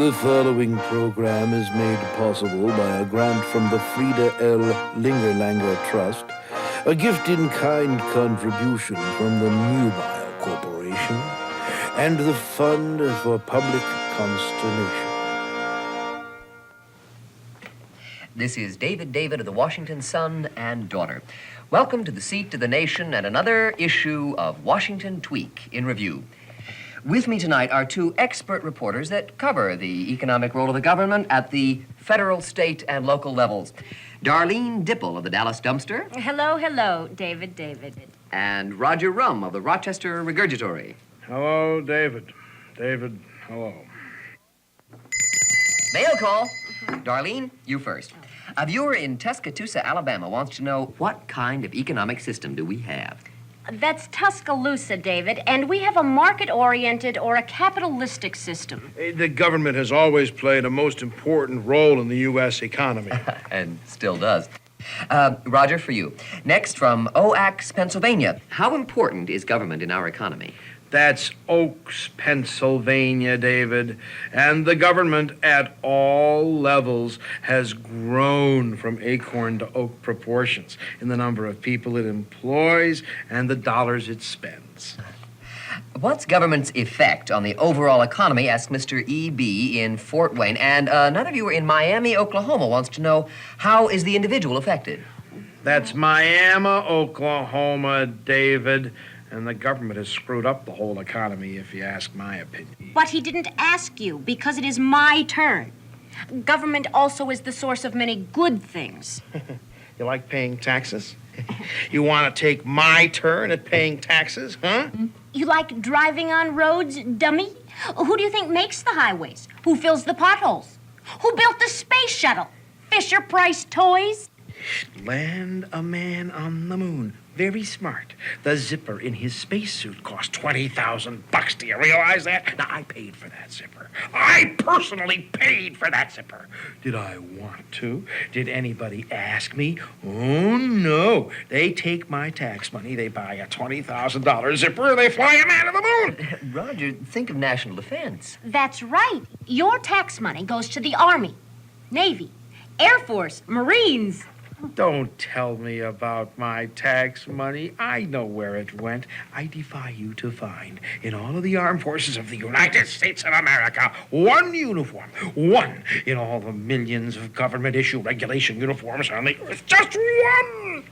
The following program is made possible by a grant from the Frida L. Lingerlanger Trust, a gift-in-kind contribution from the Nubile Corporation, and the Fund for Public Consternation. This is David of the Washington Sun and Daughter. Welcome to the Seat of the Nation and another issue of Washington Tweak in Review. With me tonight are two expert reporters that cover the economic role of the government at the federal, state, and local levels. Darlene Dipple of the Dallas Dumpster. Hello, David. And Roger Rum of the Rochester Regurgitory. Hello, David. David, hello. Mail call. Darlene, you first. A viewer in Tuscaloosa, Alabama wants to know what kind of economic system do we have? That's Tuscaloosa, David, and we have a market-oriented or a capitalistic system. The government has always played a most important role in the U.S. economy. And still does. Roger, for you. Next, from Oaks, Pennsylvania. How important is government in our economy? That's Oaks, Pennsylvania, David. And the government at all levels has grown from acorn to oak proportions in the number of people it employs and the dollars it spends. What's government's effect on the overall economy? Asked Mr. E.B. in Fort Wayne. And another viewer in Miami, Oklahoma wants to know, how is the individual affected? That's Miami, Oklahoma, David. And the government has screwed up the whole economy, if you ask my opinion. But he didn't ask you, because it is my turn. Government also is the source of many good things. You like paying taxes? You want to take my turn at paying taxes, huh? You like driving on roads, dummy? Who do you think makes the highways? Who fills the potholes? Who built the space shuttle? Fisher-Price Toys? Land a man on the moon. Very smart. The zipper in his spacesuit cost $20,000. Do you realize that? Now, I paid for that zipper. I personally paid for that zipper. Did I want to? Did anybody ask me? Oh, no. They take my tax money, they buy a $20,000 zipper, and they fly a man to the moon. Roger, think of national defense. That's right. Your tax money goes to the Army, Navy, Air Force, Marines. Don't tell me about my tax money. I know where it went. I defy you to find in all of the armed forces of the United States of America one uniform, one in all the millions of government-issue regulation uniforms on the earth, just one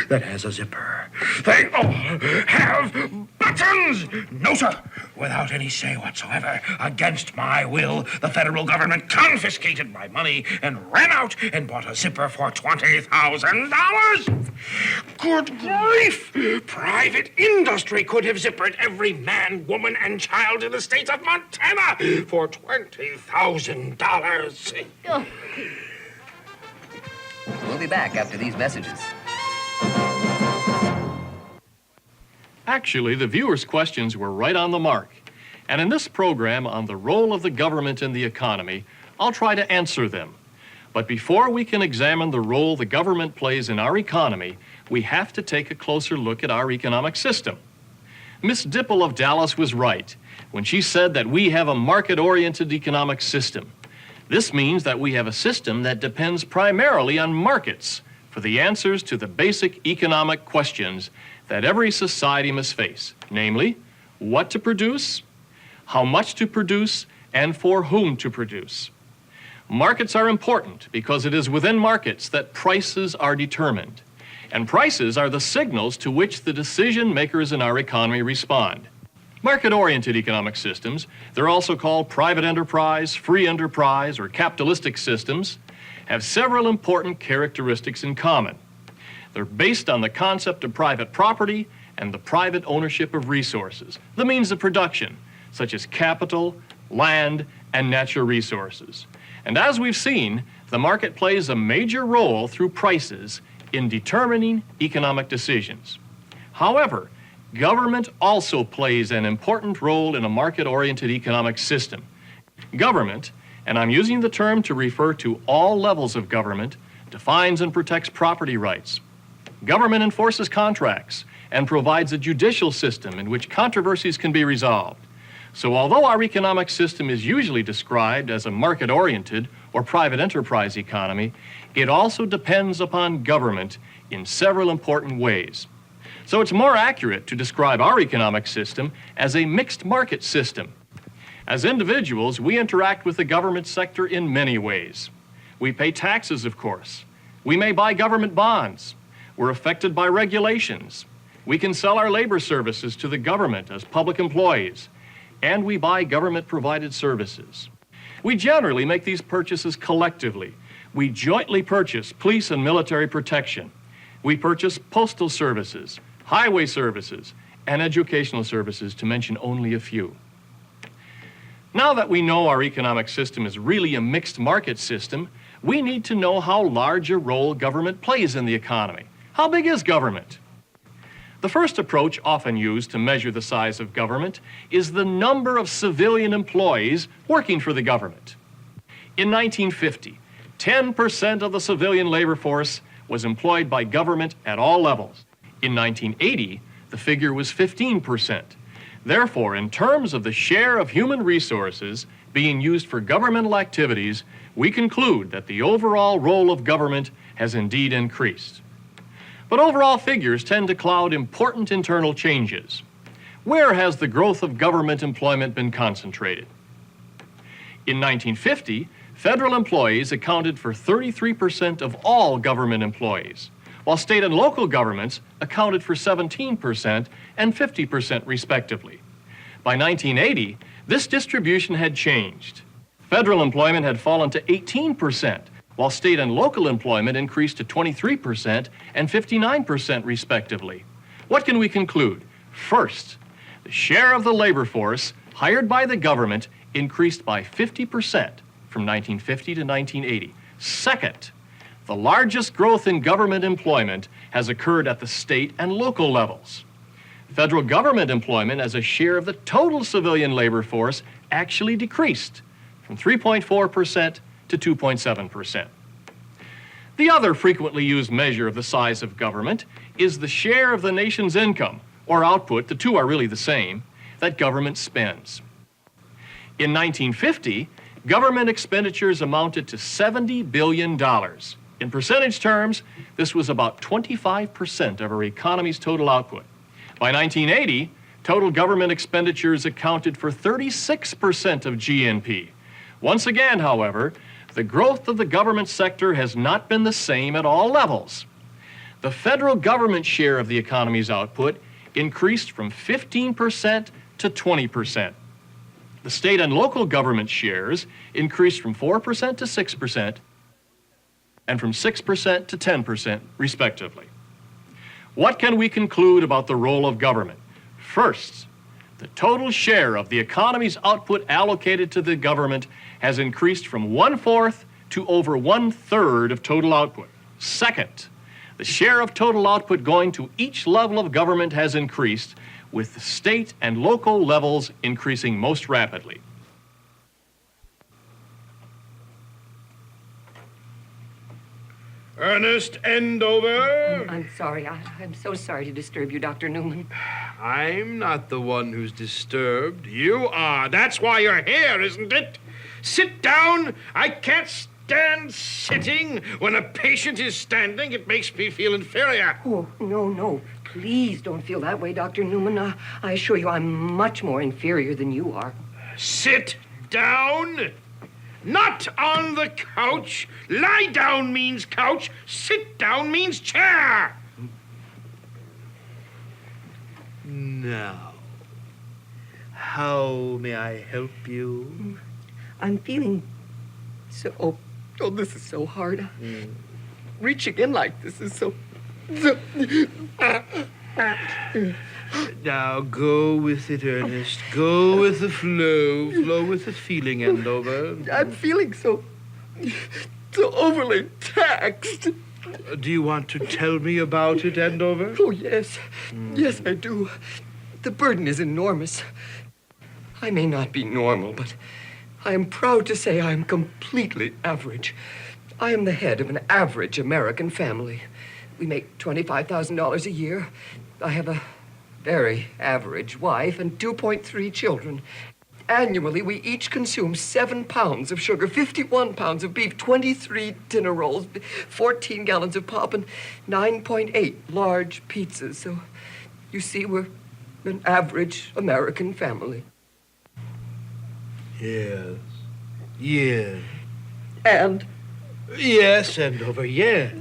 that has a zipper. They all have buttons. No, sir. Without any say whatsoever, against my will, the federal government confiscated my money and ran out and bought a zipper for $20,000. Good grief! Private industry could have zippered every man, woman, and child in the state of Montana for $20,000. Oh. We'll be back after these messages. Actually, the viewers' questions were right on the mark. And in this program on the role of the government in the economy, I'll try to answer them. But before we can examine the role the government plays in our economy, we have to take a closer look at our economic system. Miss Dipple of Dallas was right when she said that we have a market-oriented economic system. This means that we have a system that depends primarily on markets for the answers to the basic economic questions that every society must face, namely, what to produce, how much to produce, and for whom to produce. Markets are important because it is within markets that prices are determined, and prices are the signals to which the decision makers in our economy respond. Market-oriented economic systems, they're also called private enterprise, free enterprise, or capitalistic systems, have several important characteristics in common. They're based on the concept of private property and the private ownership of resources, the means of production, such as capital, land, and natural resources. And as we've seen, the market plays a major role through prices in determining economic decisions. However, government also plays an important role in a market-oriented economic system. Government, and I'm using the term to refer to all levels of government, defines and protects property rights. Government enforces contracts and provides a judicial system in which controversies can be resolved. So although our economic system is usually described as a market-oriented or private enterprise economy, it also depends upon government in several important ways. So it's more accurate to describe our economic system as a mixed market system. As individuals, we interact with the government sector in many ways. We pay taxes, of course. We may buy government bonds. We're affected by regulations. We can sell our labor services to the government as public employees. And we buy government-provided services. We generally make these purchases collectively. We jointly purchase police and military protection. We purchase postal services, highway services, and educational services, to mention only a few. Now that we know our economic system is really a mixed market system, we need to know how large a role government plays in the economy. How big is government? The first approach often used to measure the size of government is the number of civilian employees working for the government. In 1950, 10% of the civilian labor force was employed by government at all levels. In 1980, the figure was 15%. Therefore, in terms of the share of human resources being used for governmental activities, we conclude that the overall role of government has indeed increased. But overall figures tend to cloud important internal changes. Where has the growth of government employment been concentrated? In 1950, federal employees accounted for 33% of all government employees, while state and local governments accounted for 17% and 50% respectively. By 1980, this distribution had changed. Federal employment had fallen to 18%, while state and local employment increased to 23% and 59% respectively. What can we conclude? First, the share of the labor force hired by the government increased by 50% from 1950 to 1980. Second, the largest growth in government employment has occurred at the state and local levels. Federal government employment as a share of the total civilian labor force actually decreased from 3.4% to 2.7%. The other frequently used measure of the size of government is the share of the nation's income, or output, the two are really the same, that government spends. In 1950, government expenditures amounted to $70 billion. In percentage terms, this was about 25% of our economy's total output. By 1980, total government expenditures accounted for 36% of GNP. Once again, however, the growth of the government sector has not been the same at all levels. The federal government share of the economy's output increased from 15% to 20%. The state and local government shares increased from 4% to 6% and from 6% to 10%, respectively. What can we conclude about the role of government? First, the total share of the economy's output allocated to the government has increased from 1/4 to over 1/3 of total output. Second, the share of total output going to each level of government has increased, with the state and local levels increasing most rapidly. Ernest Endover. I'm sorry. I'm so sorry to disturb you, Dr. Newman. I'm not the one who's disturbed. You are. That's why you're here, isn't it? Sit down. I can't stand sitting. When a patient is standing, it makes me feel inferior. Oh, no. Please don't feel that way, Dr. Newman. I assure you I'm much more inferior than you are. Sit down. Not on the couch. Lie down means couch. Sit down means chair. Now, how may I help you? I'm feeling so... Oh, this is so hard. Reaching in like this is so... Now, go with it, Ernest. Go with the flow. Flow with the feeling, Endover. I'm feeling so overly taxed. Do you want to tell me about it, Endover? Oh, yes. Yes, I do. The burden is enormous. I may not be normal, but I am proud to say I am completely average. I am the head of an average American family. We make $25,000 a year. I have a very average wife and 2.3 children. Annually, we each consume 7 pounds of sugar, 51 pounds of beef, 23 dinner rolls, 14 gallons of pop, and 9.8 large pizzas. So, you see, we're an average American family. Yes. Yes. And Yes, and over yes.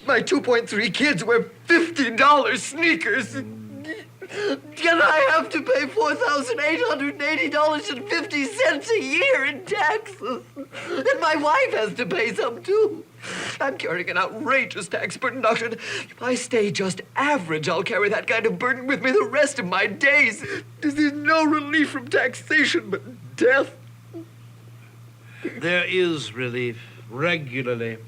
my 2.3 kids wear $50 sneakers. Yet I have to pay $4,880.50 a year in taxes. And my wife has to pay some, too. I'm carrying an outrageous tax burden, Doctor. If I stay just average, I'll carry that kind of burden with me the rest of my days. There's no relief from taxation but death. There is relief regularly.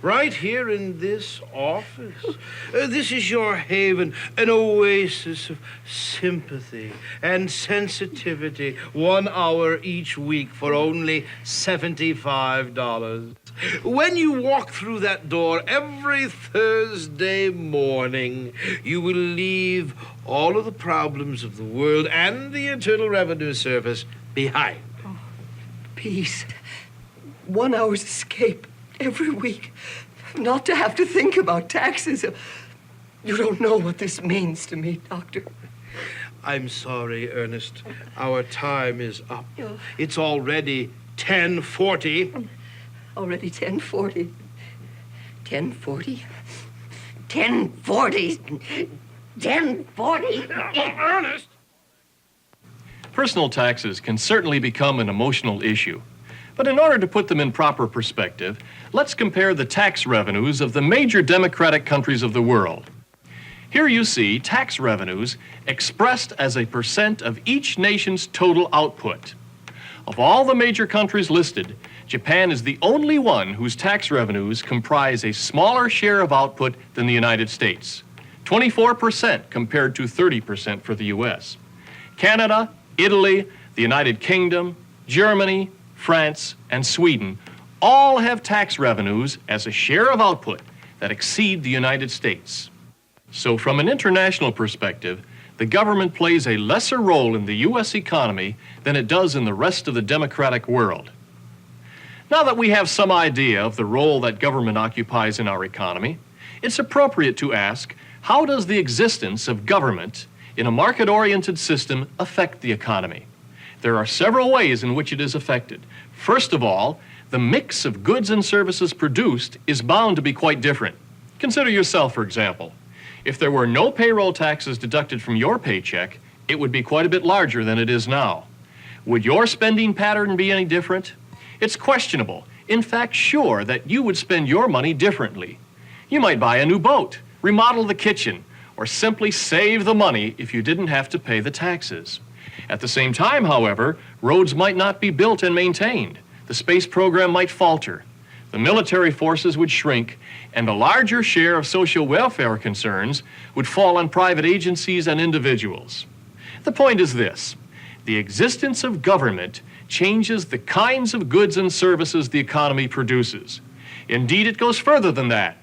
Right here in this office. This is your haven, an oasis of sympathy and sensitivity. 1 hour each week for only $75. When you walk through that door every Thursday morning, you will leave all of the problems of the world and the Internal Revenue Service behind. Peace. 1 hour's escape every week. Not to have to think about taxes. You don't know what this means to me, Doctor. I'm sorry, Ernest. Our time is up. It's already 10:40. Already 10:40. 10:40. 10:40. 10:40. Ernest! Personal taxes can certainly become an emotional issue. But in order to put them in proper perspective, let's compare the tax revenues of the major democratic countries of the world. Here you see tax revenues expressed as a percent of each nation's total output. Of all the major countries listed, Japan is the only one whose tax revenues comprise a smaller share of output than the United States, 24% compared to 30% for the U.S. Canada, Italy, the United Kingdom, Germany, France, and Sweden all have tax revenues as a share of output that exceed the United States. So from an international perspective, the government plays a lesser role in the U.S. economy than it does in the rest of the democratic world. Now that we have some idea of the role that government occupies in our economy, it's appropriate to ask, how does the existence of government in a market-oriented system affect the economy? There are several ways in which it is affected. First of all, the mix of goods and services produced is bound to be quite different. Consider yourself, for example. If there were no payroll taxes deducted from your paycheck, it would be quite a bit larger than it is now. Would your spending pattern be any different? It's questionable, in fact sure, that you would spend your money differently. You might buy a new boat, remodel the kitchen, or simply save the money if you didn't have to pay the taxes. At the same time, however, roads might not be built and maintained. The space program might falter. The military forces would shrink, and a larger share of social welfare concerns would fall on private agencies and individuals. The point is this: the existence of government changes the kinds of goods and services the economy produces. Indeed, it goes further than that.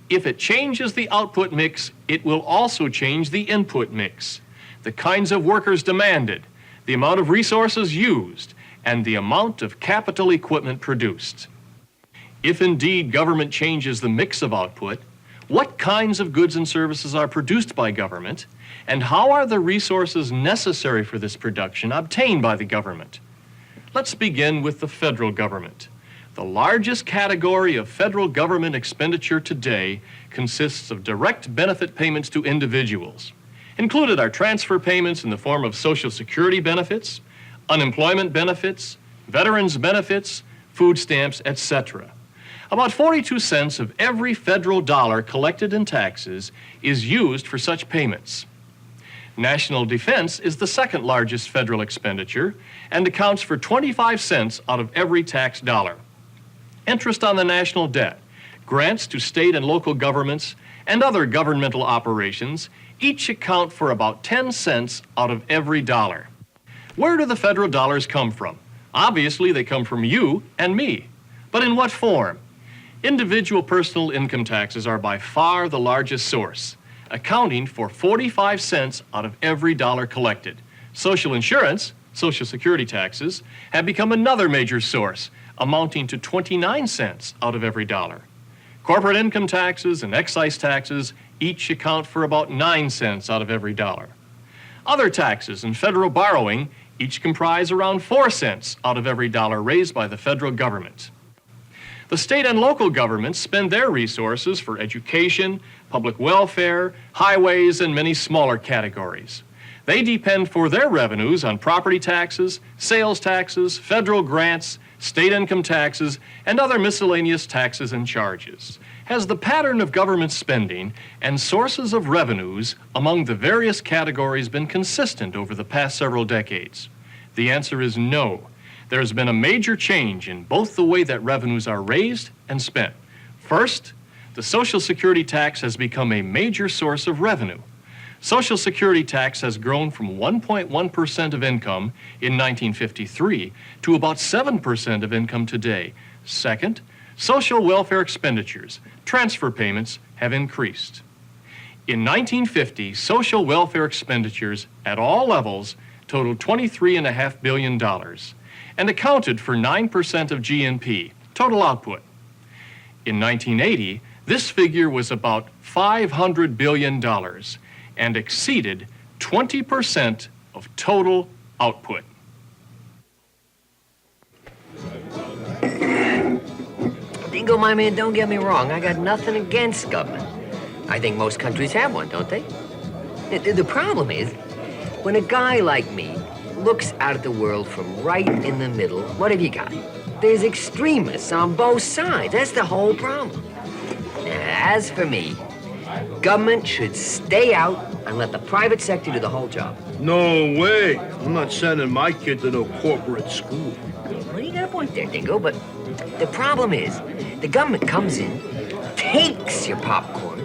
If it changes the output mix, it will also change the input mix. The kinds of workers demanded, the amount of resources used, and the amount of capital equipment produced. If indeed government changes the mix of output, what kinds of goods and services are produced by government, and how are the resources necessary for this production obtained by the government? Let's begin with the federal government. The largest category of federal government expenditure today consists of direct benefit payments to individuals. Included are transfer payments in the form of Social Security benefits, unemployment benefits, veterans benefits, food stamps, etc. About 42 cents of every federal dollar collected in taxes is used for such payments. National defense is the second largest federal expenditure and accounts for 25 cents out of every tax dollar. Interest on the national debt, grants to state and local governments, and other governmental operations each account for about 10 cents out of every dollar. Where do the federal dollars come from? Obviously, they come from you and me. But in what form? Individual personal income taxes are by far the largest source, accounting for 45 cents out of every dollar collected. Social insurance, Social Security taxes, have become another major source, amounting to 29 cents out of every dollar. Corporate income taxes and excise taxes each account for about 9 cents out of every dollar. Other taxes and federal borrowing each comprise around 4 cents out of every dollar raised by the federal government. The state and local governments spend their resources for education, public welfare, highways, and many smaller categories. They depend for their revenues on property taxes, sales taxes, federal grants, state income taxes, and other miscellaneous taxes and charges. Has the pattern of government spending and sources of revenues among the various categories been consistent over the past several decades? The answer is no. There has been a major change in both the way that revenues are raised and spent. First, the Social Security tax has become a major source of revenue. Social Security tax has grown from 1.1% of income in 1953 to about 7% of income today. Second, social welfare expenditures, transfer payments, have increased. In 1950, social welfare expenditures at all levels totaled $23.5 billion and accounted for 9% of GNP, total output. In 1980, this figure was about $500 billion and exceeded 20% of total output. Dingo, my man, don't get me wrong. I got nothing against government. I think most countries have one, don't they? The problem is, when a guy like me looks out at the world from right in the middle, what have you got? There's extremists on both sides. That's the whole problem. Now, as for me, government should stay out and let the private sector do the whole job. No way. I'm not sending my kid to no corporate school. Well, you got a point there, Dingo, but the problem is the government comes in, takes your popcorn,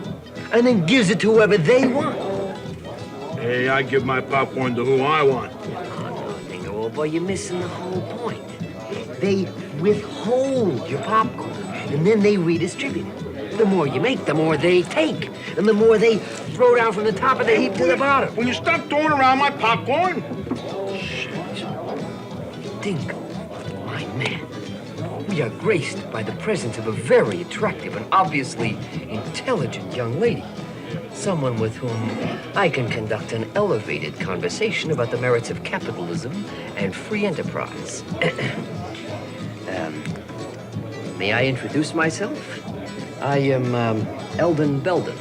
and then gives it to whoever they want. Hey, I give my popcorn to who I want. Oh, no, Dingo, old boy, you're missing the whole point. They withhold your popcorn, and then they redistribute it. The more you make, the more they take. And the more they throw down from the top of the heap to the bottom. Will you stop throwing around my popcorn? Dingo, my man, we are graced by the presence of a very attractive and obviously intelligent young lady. Someone with whom I can conduct an elevated conversation about the merits of capitalism and free enterprise. May I introduce myself? I am Eldon Belden.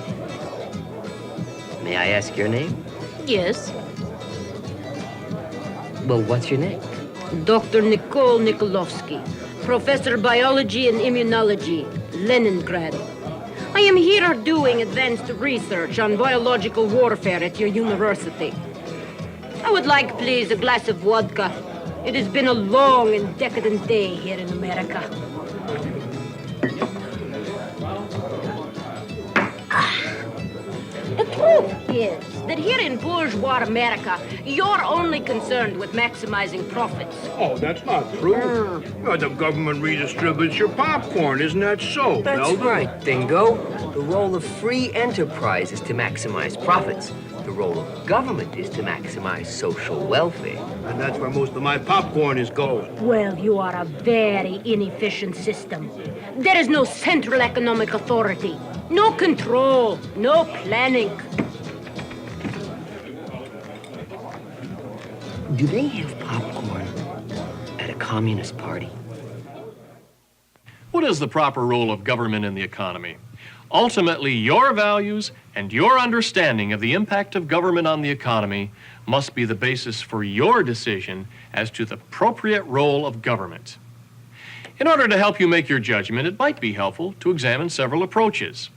May I ask your name? Yes, Well, what's your name? Dr. Nicole Nikolovsky, Professor of Biology and Immunology, Leningrad. I am here doing advanced research on biological warfare at your university. I would like, please, a glass of vodka. It has been a long and decadent day here in America. The truth is that here in bourgeois America, you're only concerned with maximizing profits. Oh, that's not true. The government redistributes your popcorn, isn't that so, That's Belden? right, Dingo. The role of free enterprise is to maximize profits. The role of government is to maximize social welfare. And that's where most of my popcorn is going. Well, you are a very inefficient system. There is no central economic authority, no control, no planning. Do they have popcorn at a communist party? What is the proper role of government in the economy? Ultimately, your values and your understanding of the impact of government on the economy must be the basis for your decision as to the appropriate role of government. In order to help you make your judgment, it might be helpful to examine several approaches.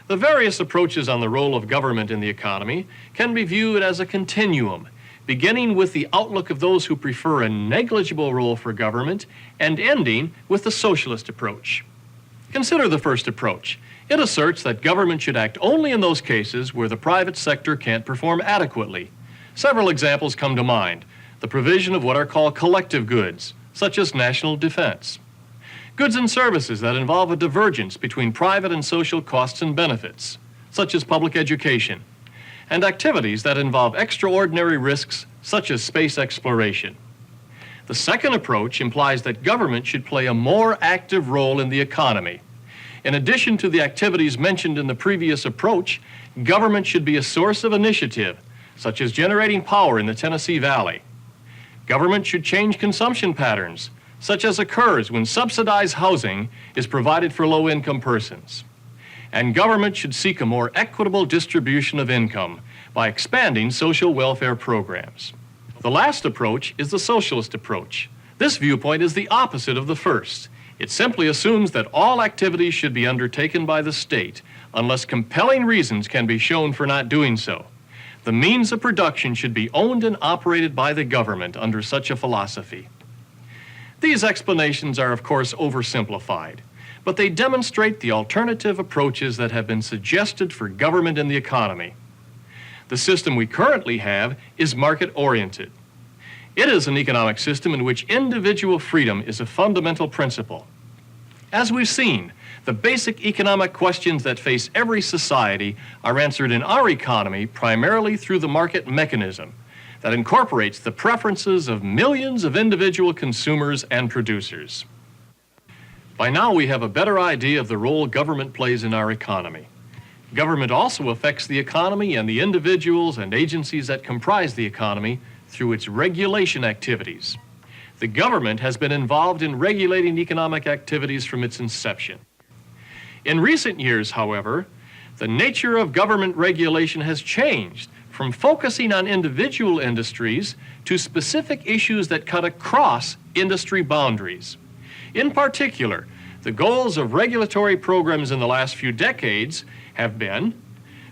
The various approaches on the role of government in the economy can be viewed as a continuum, beginning with the outlook of those who prefer a negligible role for government and ending with the socialist approach. Consider the first approach. It asserts that government should act only in those cases where the private sector can't perform adequately. Several examples come to mind. The provision of what are called collective goods, such as national defense. Goods and services that involve a divergence between private and social costs and benefits, such as public education. and activities that involve extraordinary risks such as space exploration. The second approach implies that government should play a more active role in the economy. In addition to the activities mentioned in the previous approach, government should be a source of initiative, such as generating power in the Tennessee Valley. Government should change consumption patterns, such as occurs when subsidized housing is provided for low-income persons. And government should seek a more equitable distribution of income by expanding social welfare programs. The last approach is the socialist approach. This viewpoint is the opposite of the first. It simply assumes that all activities should be undertaken by the state unless compelling reasons can be shown for not doing so. The means of production should be owned and operated by the government under such a philosophy. These explanations are, of course, oversimplified, but they demonstrate the alternative approaches that have been suggested for government in the economy. The system we currently have is market-oriented. It is an economic system in which individual freedom is a fundamental principle. As we've seen, the basic economic questions that face every society are answered in our economy primarily through the market mechanism that incorporates the preferences of millions of individual consumers and producers. By now, we have a better idea of the role government plays in our economy. Government also affects the economy and the individuals and agencies that comprise the economy through its regulation activities. The government has been involved in regulating economic activities from its inception. In recent years, however, the nature of government regulation has changed from focusing on individual industries to specific issues that cut across industry boundaries. In particular, the goals of regulatory programs in the last few decades have been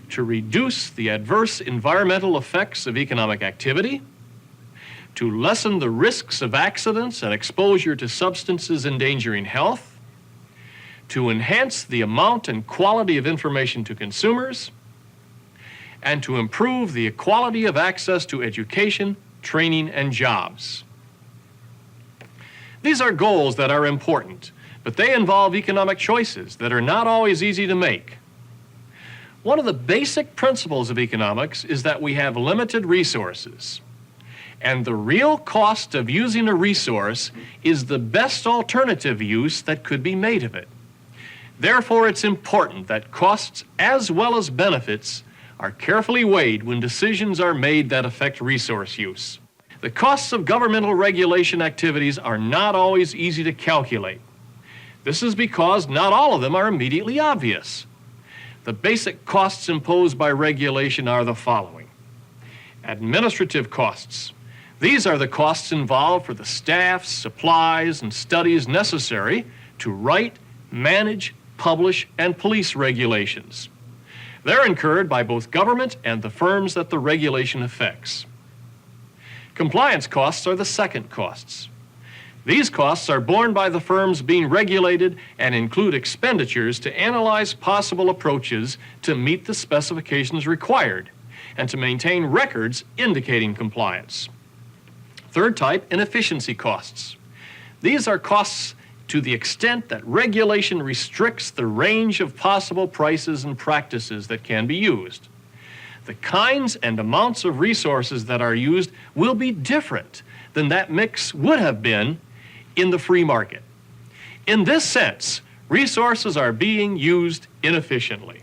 to reduce the adverse environmental effects of economic activity, to lessen the risks of accidents and exposure to substances endangering health, to enhance the amount and quality of information to consumers, and to improve the equality of access to education, training, and jobs. These are goals that are important, but they involve economic choices that are not always easy to make. One of the basic principles of economics is that we have limited resources, and the real cost of using a resource is the best alternative use that could be made of it. Therefore, it's important that costs as well as benefits are carefully weighed when decisions are made that affect resource use. The costs of governmental regulation activities are not always easy to calculate. This is because not all of them are immediately obvious. The basic costs imposed by regulation are the following. Administrative costs. These are the costs involved for the staff, supplies, and studies necessary to write, manage, publish, and police regulations. They're incurred by both government and the firms that the regulation affects. Compliance costs are the second costs. These costs are borne by the firms being regulated and include expenditures to analyze possible approaches to meet the specifications required and to maintain records indicating compliance. Third type, inefficiency costs. These are costs to the extent that regulation restricts the range of possible prices and practices that can be used. The kinds and amounts of resources that are used will be different than that mix would have been in the free market. In this sense, resources are being used inefficiently.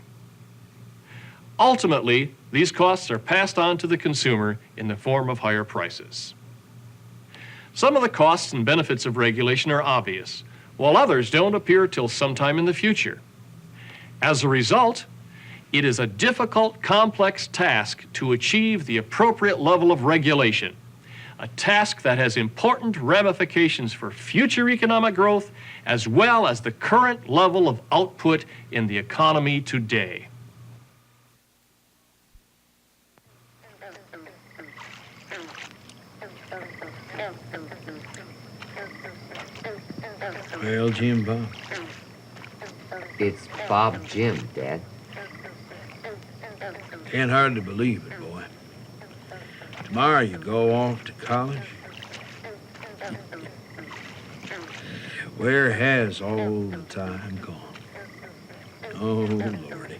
Ultimately, these costs are passed on to the consumer in the form of higher prices. Some of the costs and benefits of regulation are obvious, while others don't appear till sometime in the future. As a result, it is a difficult, complex task to achieve the appropriate level of regulation, a task that has important ramifications for future economic growth as well as the current level of output in the economy today. Well, Jim Bob. It's Bob Jim, Dad. Can't hardly believe it, boy. Tomorrow you go off to college. Where has all the time gone? Oh, Lordy.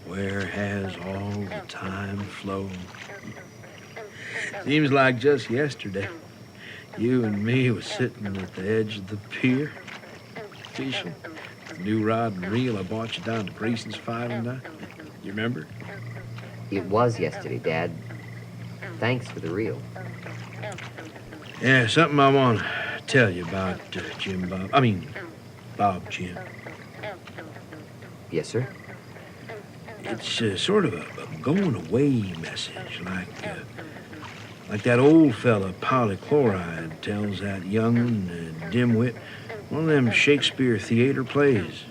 Where has all the time flown? Seems like just yesterday, you and me was sitting at the edge of the pier, fishing. The new rod and reel I bought you down to Greason's 5 and 9. You remember? It was yesterday, Dad. Thanks for the reel. Yeah, something I want to tell you about Bob Jim. Yes, sir. It's sort of a going away message, like that old fella Polychloride tells that young dimwit one of them Shakespeare theater plays.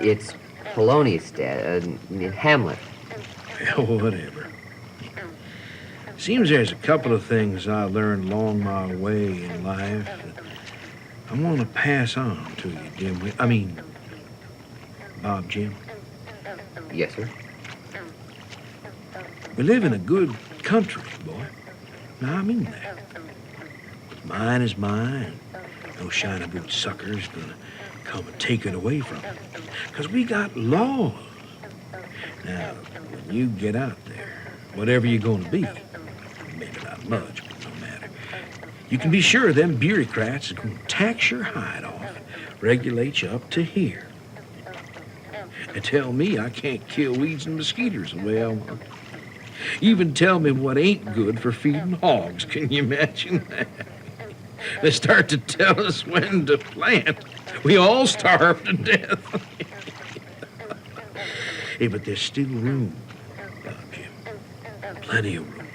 It's Polonius, Dad. In Hamlet. Whatever. Seems there's a couple of things I learned along my way in life that I want to pass on to you, dimwit. Bob Jim. Yes, sir. We live in a good country, boy. Now, I mean that. Mine is mine. No shiny boot sucker's gonna come and take it away from me. 'Cause we got laws. Now, when you get out there, whatever you're gonna be, maybe not much, but no matter, you can be sure them bureaucrats are gonna tax your hide off, regulate you up to here. And tell me I can't kill weeds and mosquitoes the way I want. Even tell me what ain't good for feeding hogs. Can you imagine that? They start to tell us when to plant. We all starve to death. Hey, but there's still room, Bob Jim. Plenty of room.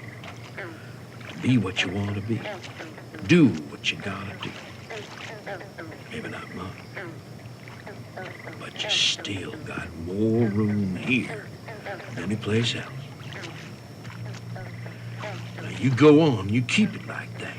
Be what you want to be. Do what you gotta do. Maybe not much, but you still got more room here than any place else. Now, you go on, you keep it like that.